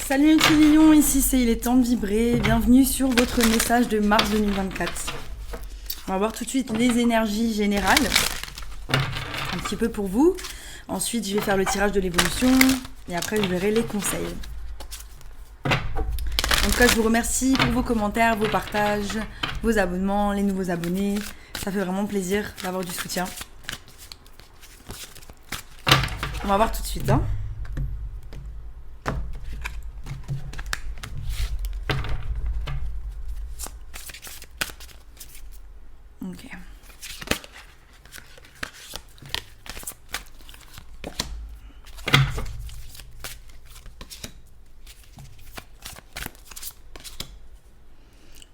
Salut les petits lions, ici c'est Il est temps de vibrer. Bienvenue sur votre message de mars 2024. On va voir tout de suite les énergies générales. Un petit peu pour vous. Ensuite, je vais faire le tirage de l'évolution. Et après, je verrai les conseils. En tout cas, je vous remercie pour vos commentaires, vos partages, vos abonnements, les nouveaux abonnés. Ça fait vraiment plaisir d'avoir du soutien. On va voir tout de suite. Ok.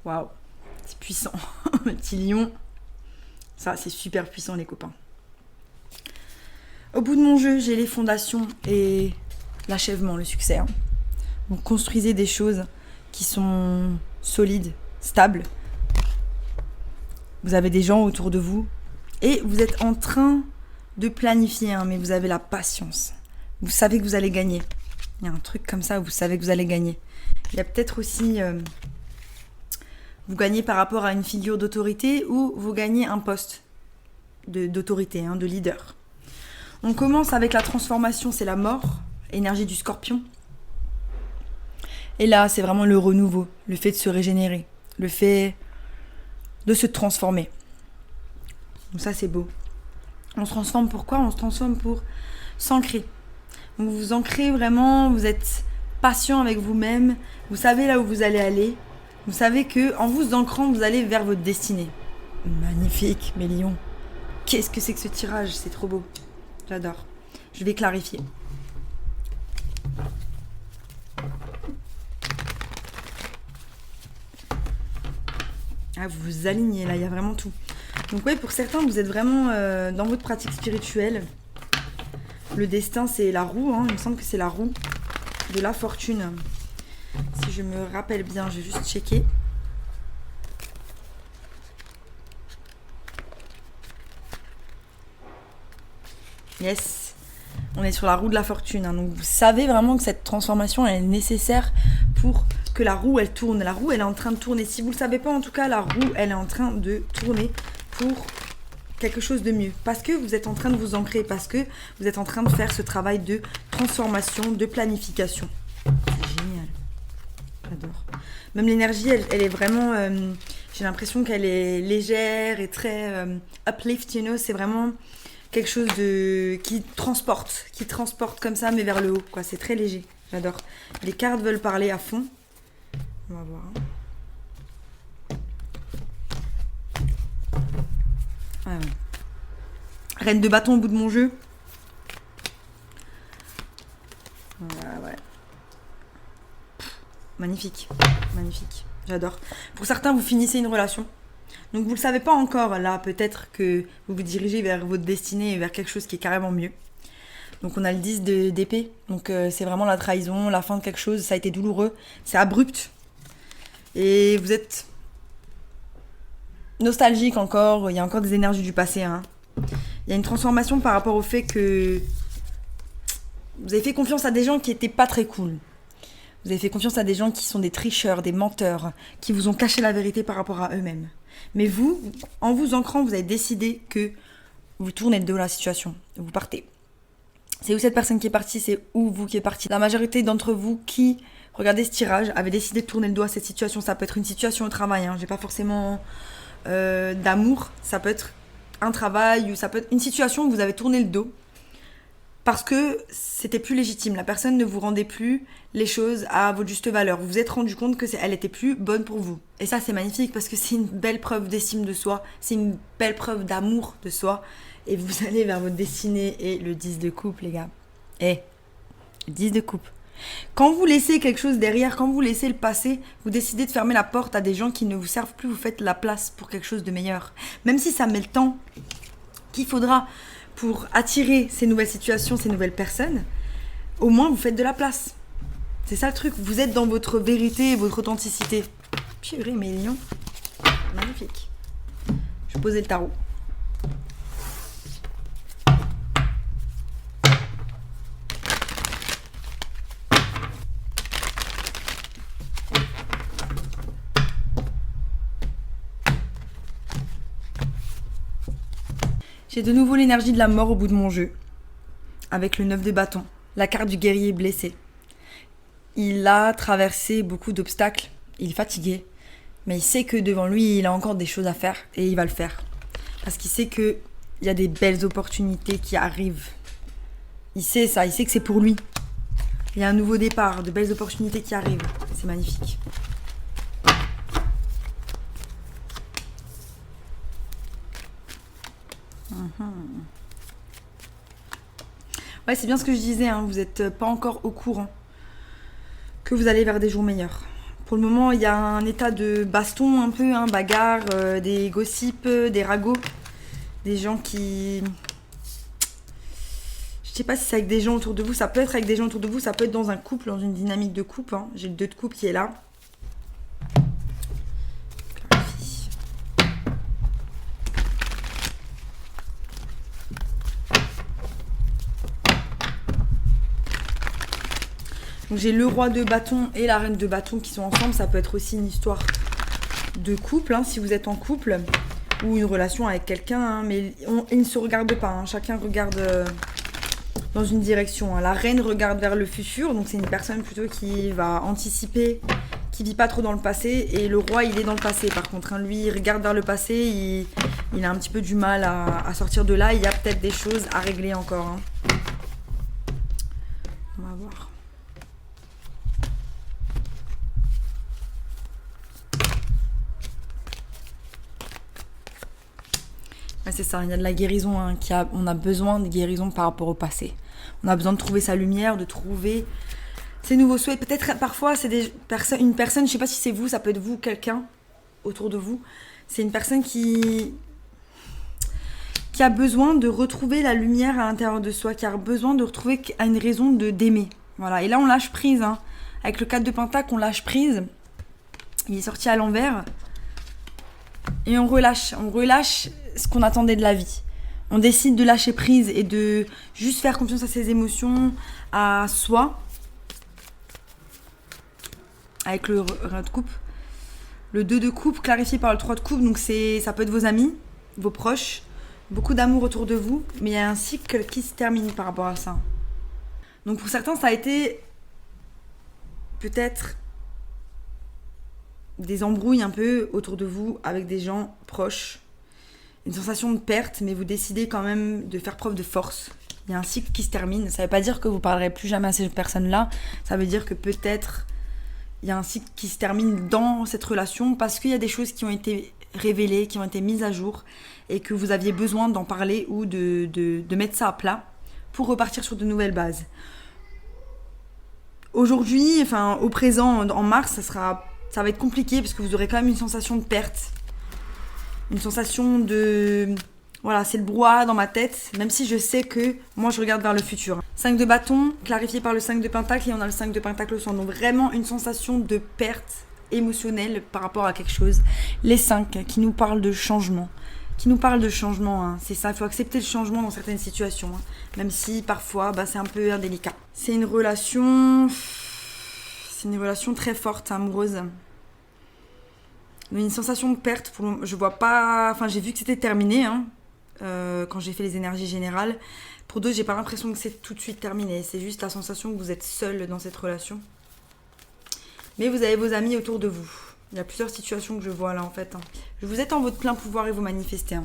Waouh, c'est puissant, le petit lion. Ça, c'est super puissant, les copains. Au bout de mon jeu, j'ai les fondations et l'achèvement, le succès. Vous construisez des choses qui sont solides, stables. Vous avez des gens autour de vous et vous êtes en train de planifier, mais vous avez la patience. Vous savez que vous allez gagner. Il y a un truc comme ça où vous savez que vous allez gagner. Il y a peut-être aussi... vous gagnez par rapport à une figure d'autorité ou vous gagnez un poste d'autorité, de leader. On commence avec la transformation, c'est la mort, énergie du scorpion. Et là, c'est vraiment le renouveau, le fait de se régénérer, le fait de se transformer. Donc ça, c'est beau. On se transforme pour quoi ? On se transforme pour s'ancrer. Vous vous ancrez vraiment, vous êtes patient avec vous-même, vous savez là où vous allez aller. Vous savez que en vous ancrant, vous allez vers votre destinée. Magnifique, mes lions. Qu'est-ce que c'est que ce tirage ? C'est trop beau. J'adore. Je vais clarifier. Ah, vous vous alignez là, il y a vraiment tout. Donc ouais, pour certains, vous êtes vraiment dans votre pratique spirituelle. Le destin, c'est la roue. Il me semble que c'est la roue de la fortune. Si je me rappelle bien, je vais juste checker. Yes, on est sur la roue de la fortune. Donc vous savez vraiment que cette transformation elle est nécessaire pour que la roue elle tourne. La roue elle est en train de tourner. Si vous ne le savez pas, en tout cas, la roue elle est en train de tourner pour quelque chose de mieux. Parce que vous êtes en train de vous ancrer, parce que vous êtes en train de faire ce travail de transformation, de planification. C'est génial. J'adore. Même l'énergie, elle est vraiment... j'ai l'impression qu'elle est légère et très uplift, c'est vraiment quelque chose qui transporte comme ça, mais vers le haut, quoi. C'est très léger. J'adore. Les cartes veulent parler à fond. On va voir. Ah ouais. Reine de bâton au bout de mon jeu. Ouais. Magnifique, magnifique, j'adore. Pour certains, vous finissez une relation. Donc vous ne le savez pas encore, là, peut-être que vous vous dirigez vers votre destinée et vers quelque chose qui est carrément mieux. Donc on a le 10 d'épée, donc c'est vraiment la trahison, la fin de quelque chose, ça a été douloureux, c'est abrupt. Et vous êtes nostalgique encore, il y a encore des énergies du passé. Il y a une transformation par rapport au fait que vous avez fait confiance à des gens qui n'étaient pas très cool. Vous avez fait confiance à des gens qui sont des tricheurs, des menteurs, qui vous ont caché la vérité par rapport à eux-mêmes. Mais vous, en vous ancrant, vous avez décidé que vous tournez le dos à la situation. Vous partez. C'est où cette personne qui est partie, c'est où vous qui êtes parti. La majorité d'entre vous qui regardez ce tirage avaient décidé de tourner le dos à cette situation. Ça peut être une situation au travail. J'ai pas forcément d'amour. Ça peut être un travail ou ça peut être une situation où vous avez tourné le dos. Parce que c'était plus légitime. La personne ne vous rendait plus les choses à votre juste valeur. Vous vous êtes rendu compte que elle était plus bonne pour vous. Et ça, c'est magnifique parce que c'est une belle preuve d'estime de soi. C'est une belle preuve d'amour de soi. Et vous allez vers votre destinée. Et le 10 de coupe, les gars. Le 10 de coupe. Quand vous laissez quelque chose derrière, quand vous laissez le passé, vous décidez de fermer la porte à des gens qui ne vous servent plus. Vous faites la place pour quelque chose de meilleur. Même si ça met le temps qu'il faudra pour attirer ces nouvelles situations, ces nouvelles personnes, au moins vous faites de la place. C'est ça le truc, vous êtes dans votre vérité et votre authenticité. Purée, mes lions. Magnifique. Je vais poser le tarot. J'ai de nouveau l'énergie de la mort au bout de mon jeu. Avec le 9 de bâton, la carte du guerrier blessé. Il a traversé beaucoup d'obstacles, il est fatigué, mais il sait que devant lui, il a encore des choses à faire et il va le faire. Parce qu'il sait qu'il y a des belles opportunités qui arrivent. Il sait ça, il sait que c'est pour lui. Il y a un nouveau départ, de belles opportunités qui arrivent. C'est magnifique. Ouais, c'est bien ce que je disais, hein, vous n'êtes pas encore au courant que vous allez vers des jours meilleurs. Pour le moment, il y a un état de baston un peu, hein, bagarre, des gossips, des ragots, des gens qui... Je sais pas si c'est avec des gens autour de vous, ça peut être avec des gens autour de vous, ça peut être dans un couple, dans une dynamique de couple. Hein. J'ai le 2 de coupe qui est là. Donc j'ai le roi de bâton et la reine de bâton qui sont ensemble. Ça peut être aussi une histoire de couple, hein, si vous êtes en couple, ou une relation avec quelqu'un. Hein, mais ils ne se regardent pas, hein, chacun regarde dans une direction. Hein. La reine regarde vers le futur, donc c'est une personne plutôt qui va anticiper, qui vit pas trop dans le passé. Et le roi, il est dans le passé par contre. Hein, lui, il regarde vers le passé, il a un petit peu du mal à sortir de là. Il y a peut-être des choses à régler encore. Hein. On va voir. Ouais, c'est ça, il y a de la guérison, hein, on a besoin de guérison par rapport au passé. On a besoin de trouver sa lumière, de trouver ses nouveaux souhaits. Peut-être parfois c'est une personne, je sais pas si c'est vous, ça peut être vous, quelqu'un autour de vous. C'est une personne qui a besoin de retrouver la lumière à l'intérieur de soi, qui a besoin de retrouver une raison d'aimer. Voilà. Et là on lâche prise, hein. Avec le 4 de Pentacle, on lâche prise. Il est sorti à l'envers. Et on relâche ce qu'on attendait de la vie. On décide de lâcher prise et de juste faire confiance à ses émotions, à soi. Avec le de coupe. Le 2 de coupe clarifié par le 3 de coupe, donc ça peut être vos amis, vos proches, beaucoup d'amour autour de vous, mais il y a un cycle qui se termine par rapport à ça. Donc pour certains, ça a été peut-être des embrouilles un peu autour de vous avec des gens proches. Une sensation de perte, mais vous décidez quand même de faire preuve de force. Il y a un cycle qui se termine. Ça ne veut pas dire que vous ne parlerez plus jamais à ces personnes-là. Ça veut dire que peut-être il y a un cycle qui se termine dans cette relation parce qu'il y a des choses qui ont été révélées, qui ont été mises à jour et que vous aviez besoin d'en parler ou de mettre ça à plat pour repartir sur de nouvelles bases. Aujourd'hui, enfin au présent, en mars, ça va être compliqué parce que vous aurez quand même une sensation de perte. Une sensation de... Voilà, c'est le brouhaha dans ma tête, même si je sais que moi je regarde vers le futur. 5 de bâton, clarifié par le 5 de pentacle, et on a le 5 de pentacle au centre. Donc vraiment une sensation de perte émotionnelle par rapport à quelque chose. Les 5 qui nous parlent de changement. Hein. C'est ça, il faut accepter le changement dans certaines situations. Hein. Même si parfois c'est un peu indélicat. C'est une relation très forte, amoureuse. Une sensation de perte, je vois pas... Enfin, j'ai vu que c'était terminé, hein, quand j'ai fait les énergies générales. Pour d'autres, j'ai pas l'impression que c'est tout de suite terminé. C'est juste la sensation que vous êtes seul dans cette relation. Mais vous avez vos amis autour de vous. Il y a plusieurs situations que je vois là, en fait. Hein. Vous êtes en votre plein pouvoir et vous manifestez. Hein.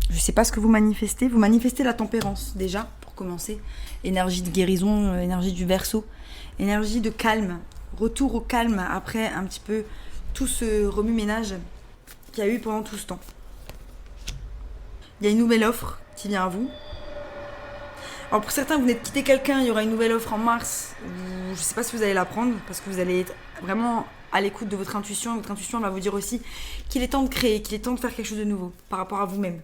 Je sais pas ce que vous manifestez. Vous manifestez la tempérance, déjà, pour commencer. Énergie de guérison, énergie du Verseau. Énergie de calme. Retour au calme après un petit peu... tout ce remue-ménage qu'il y a eu pendant tout ce temps. Il y a une nouvelle offre qui vient à vous. Alors pour certains, vous venez de quitter quelqu'un, il y aura une nouvelle offre en mars. Je ne sais pas si vous allez la prendre, parce que vous allez être vraiment à l'écoute de votre intuition. Votre intuition va vous dire aussi qu'il est temps de créer, qu'il est temps de faire quelque chose de nouveau par rapport à vous-même.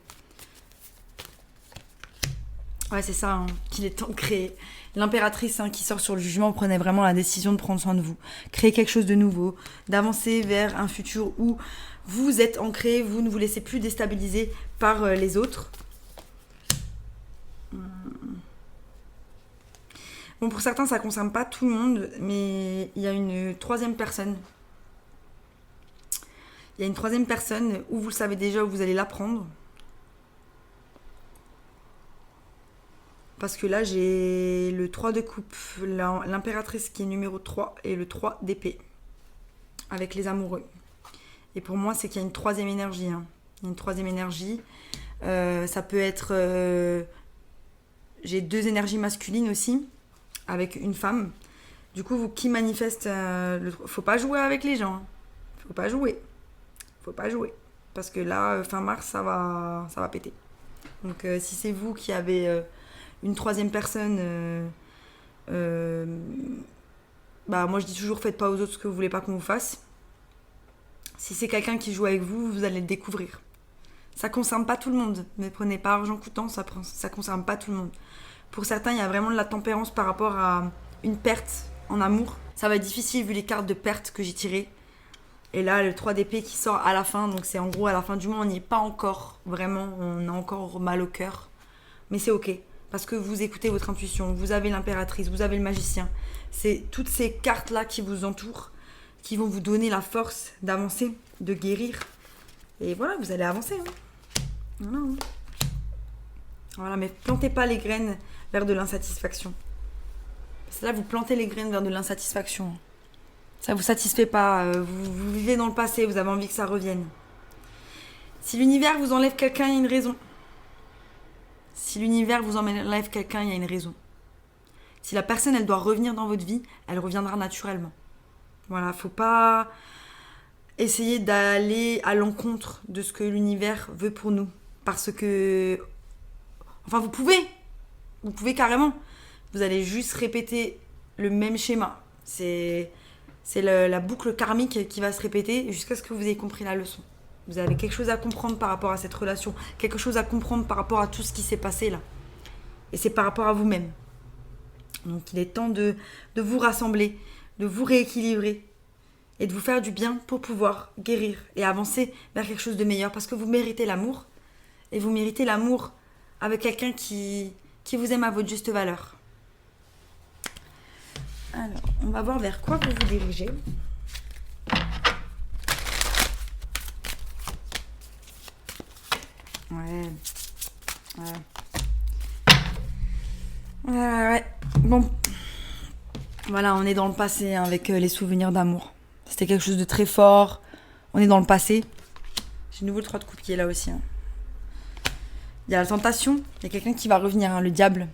Ouais, c'est ça, hein, qu'il est temps de créer. L'impératrice qui sort sur le jugement, prenait vraiment la décision de prendre soin de vous. Créer quelque chose de nouveau, d'avancer vers un futur où vous êtes ancré, vous ne vous laissez plus déstabiliser par les autres. Bon, pour certains, ça ne concerne pas tout le monde, mais il y a une troisième personne. Il y a une troisième personne où vous le savez déjà, où vous allez l'apprendre. Parce que là, j'ai le 3 de coupe, l'impératrice qui est numéro 3 et le 3 d'épée. Avec les amoureux. Et pour moi, c'est qu'il y a une troisième énergie. Hein. Il y a une troisième énergie. Ça peut être... j'ai 2 énergies masculines aussi, avec une femme. Du coup, vous qui manifeste... faut pas jouer avec les gens. Hein. Faut pas jouer. Parce que là, fin mars, ça va péter. Donc, si c'est vous qui avez une troisième personne... moi, je dis toujours, faites pas aux autres ce que vous voulez pas qu'on vous fasse. Si c'est quelqu'un qui joue avec vous, vous allez le découvrir. Ça concerne pas tout le monde. Ne prenez pas argent coûtant, ça concerne pas tout le monde. Pour certains, il y a vraiment de la tempérance par rapport à une perte en amour. Ça va être difficile vu les cartes de perte que j'ai tirées. Et là, le 3 d'épée qui sort à la fin. Donc c'est en gros à la fin du mois, on n'y est pas encore. Vraiment, on a encore mal au cœur. Mais c'est ok. Parce que vous écoutez votre intuition. Vous avez l'impératrice, vous avez le magicien. C'est toutes ces cartes-là qui vous entourent, qui vont vous donner la force d'avancer, de guérir. Et voilà, vous allez avancer. Hein. Voilà, mais plantez pas les graines vers de l'insatisfaction. Parce que là, vous plantez les graines vers de l'insatisfaction. Ça vous satisfait pas. Vous vivez dans le passé, vous avez envie que ça revienne. Si l'univers vous enlève quelqu'un, il y a une raison. Si l'univers vous enlève quelqu'un, il y a une raison. Si la personne, elle doit revenir dans votre vie, elle reviendra naturellement. Voilà, faut pas essayer d'aller à l'encontre de ce que l'univers veut pour nous. Parce que... Enfin, vous pouvez carrément. Vous allez juste répéter le même schéma. C'est la boucle karmique qui va se répéter jusqu'à ce que vous ayez compris la leçon. Vous avez quelque chose à comprendre par rapport à cette relation. Quelque chose à comprendre par rapport à tout ce qui s'est passé là. Et c'est par rapport à vous-même. Donc il est temps de vous rassembler, de vous rééquilibrer et de vous faire du bien pour pouvoir guérir et avancer vers quelque chose de meilleur. Parce que vous méritez l'amour. Et vous méritez l'amour avec quelqu'un qui vous aime à votre juste valeur. Alors, on va voir vers quoi vous vous dirigez. Ouais. Bon. Voilà, on est dans le passé hein, avec les souvenirs d'amour. C'était quelque chose de très fort. On est dans le passé. J'ai de nouveau le 3 de coupe qui est là aussi. Hein. Il y a la tentation. Il y a quelqu'un qui va revenir, hein, le diable.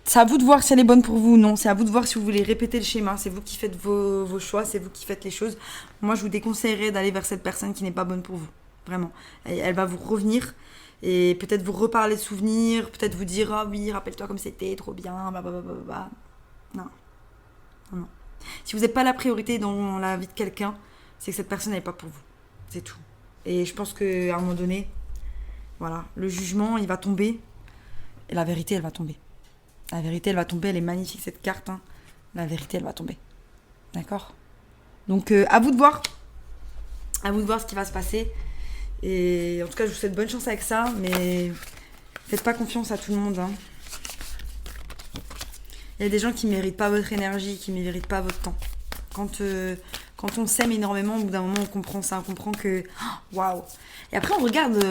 C'est à vous de voir si elle est bonne pour vous ou non. C'est à vous de voir si vous voulez répéter le schéma. C'est vous qui faites vos choix. C'est vous qui faites les choses. Moi, je vous déconseillerais d'aller vers cette personne qui n'est pas bonne pour vous. Vraiment. Elle va vous revenir et peut-être vous reparler de souvenirs. Peut-être vous dire « Ah oui, rappelle-toi comme c'était, trop bien. » Non. Si vous n'êtes pas la priorité dans la vie de quelqu'un, c'est que cette personne n'est pas pour vous. C'est tout. Et je pense qu'à un moment donné, voilà, le jugement, il va tomber. Et la vérité, elle va tomber. La vérité, elle va tomber. Elle est magnifique, cette carte. Hein. La vérité, elle va tomber. D'accord ? Donc, à vous de voir. À vous de voir ce qui va se passer. Et en tout cas, je vous souhaite bonne chance avec ça. Mais faites pas confiance à tout le monde. Hein. Il y a des gens qui ne méritent pas votre énergie, qui ne méritent pas votre temps. Quand on s'aime énormément, au bout d'un moment, on comprend ça. On comprend que... Waouh. Et après, on regarde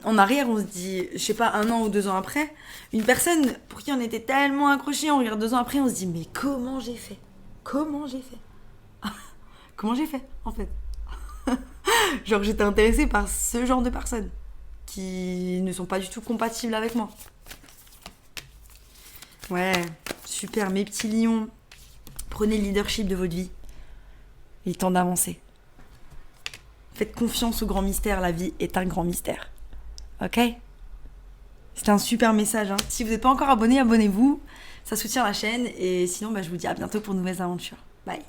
en arrière, on se dit, je sais pas, 1 an ou 2 ans après, une personne pour qui on était tellement accroché, on regarde 2 ans après, on se dit, mais comment j'ai fait, Comment j'ai fait, en fait. Genre, j'étais intéressée par ce genre de personnes qui ne sont pas du tout compatibles avec moi. Ouais, super, mes petits lions. Prenez le leadership de votre vie. Il est temps d'avancer. Faites confiance au grand mystère, la vie est un grand mystère. Ok ? C'était un super message. Hein. Si vous n'êtes pas encore abonné, abonnez-vous. Ça soutient la chaîne. Et sinon, je vous dis à bientôt pour de nouvelles aventures. Bye.